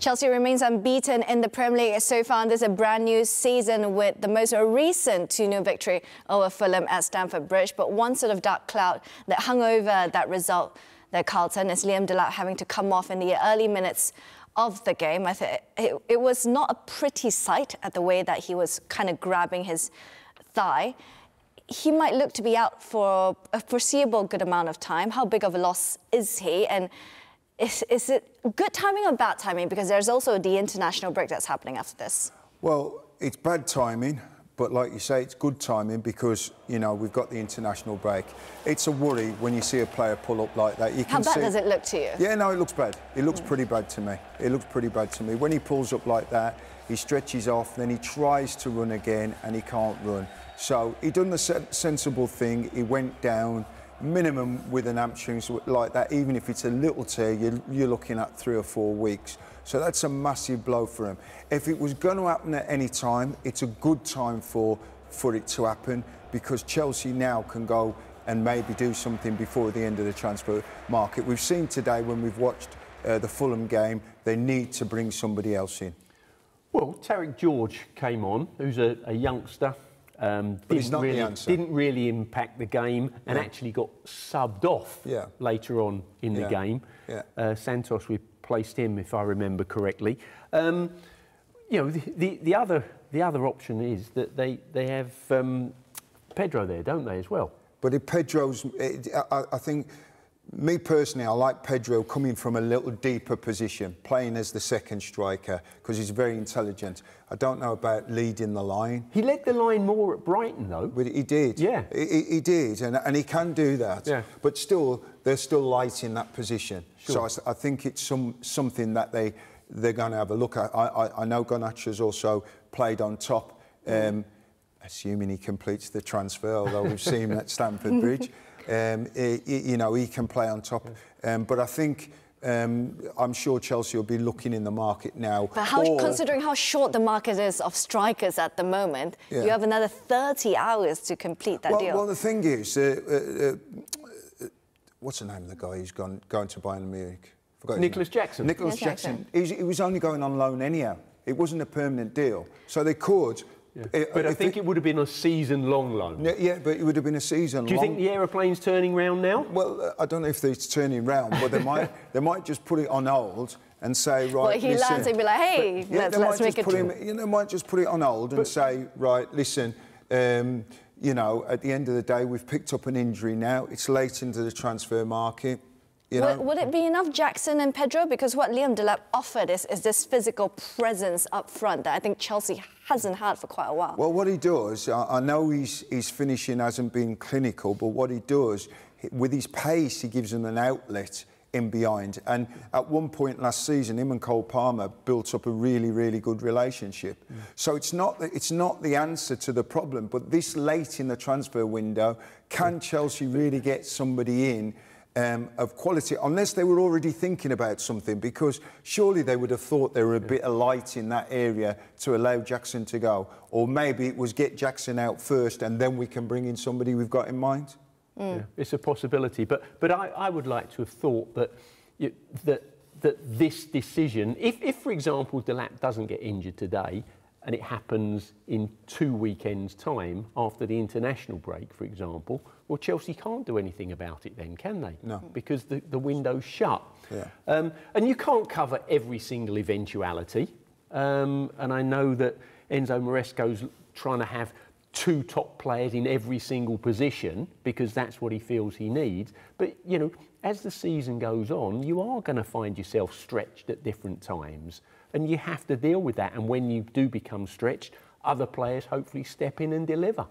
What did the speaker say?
Chelsea remains unbeaten in the Premier League so far, and there's a brand new season with the most recent 2-0 victory over Fulham at Stamford Bridge. But one sort of dark cloud that hung over that result there, Carlton, is Liam Delap having to come off in the early minutes of the game. I think it was not a pretty sight at the way that he was kind of grabbing his thigh. He might look to be out for a foreseeable good amount of time. How big of a loss is he? And is it good timing or bad timing? Because there's also the international break that's happening after this. Well, it's bad timing, but like you say, it's good timing because, you know, we've got the international break. It's a worry when you see a player pull up like that. How bad does it look to you? Yeah, no, it looks bad. It looks pretty bad to me. It looks pretty bad to me. When he pulls up like that, he stretches off, then he tries to run again and he can't run. So he done the sensible thing. He went down, minimum with an hamstring like that, even if it's a little tear, you're looking at 3 or 4 weeks. So that's a massive blow for him. If it was going to happen at any time, it's a good time for it to happen because Chelsea now can go and maybe do something before the end of the transfer market. We've seen today when we've watched the Fulham game, they need to bring somebody else in. Well, Tarek George came on, who's a youngster. Didn't really impact the game and actually got subbed off later on in the game. Santos replaced him, if I remember correctly. You know, the other option is that they have Pedro there, don't they, as well? But if Pedro's, I think, me personally, I like Pedro coming from a little deeper position, playing as the second striker, because he's very intelligent. I don't know about leading the line. He led the line more at Brighton, though. But he did. Yeah. He did, and he can do that. Yeah. But still, they're still light in that position. Sure. So I think it's something that they're going to have a look at. I know Garnacho's also played on top, assuming he completes the transfer, although we've seen him at Stamford Bridge. You know, he can play on top. But I think, I'm sure Chelsea will be looking in the market now. But considering how short the market is of strikers at the moment, you have another 30 hours to complete that deal. Well, the thing is, what's the name of the guy who's going to Bayern Munich? Nicolas Jackson. Nicolas Jackson. He was only going on loan anyhow. It wasn't a permanent deal. So they could... Yeah. But I think it would have been a season-long loan. Yeah, but it would have been a season-long. Do you think the aeroplane's turning round now? Well, I don't know if it's turning round, but they might just put it on hold and say, right, well, he lands and be like, hey, let's make it true. They might just put it on hold and say, right, listen, you know, at the end of the day, we've picked up an injury now. It's late into the transfer market. You know? Would it be enough, Jackson and Pedro? Because what Liam Delap offered is this physical presence up front that I think Chelsea hasn't had for quite a while. Well, what he does, I know his finishing hasn't been clinical, but what he does, with his pace, he gives them an outlet in behind. And at one point last season, him and Cole Palmer built up a really, really good relationship. So it's not the answer to the problem, but this late in the transfer window, can Chelsea really get somebody in of quality, unless they were already thinking about something, because surely they would have thought they were a bit of light in that area to allow Jackson to go. Or maybe it was get Jackson out first and then we can bring in somebody we've got in mind. Yeah, it's a possibility. But I would like to have thought that that this decision, if for example Delap doesn't get injured today, and it happens in 2 weekends' time after the international break, for example, well, Chelsea can't do anything about it then, can they? No. Because the window's shut. Yeah. And you can't cover every single eventuality. And I know that Enzo Maresco's trying to have 2 top players in every single position because that's what he feels he needs. But, you know, as the season goes on, you are going to find yourself stretched at different times. And you have to deal with that. And when you do become stretched, other players hopefully step in and deliver.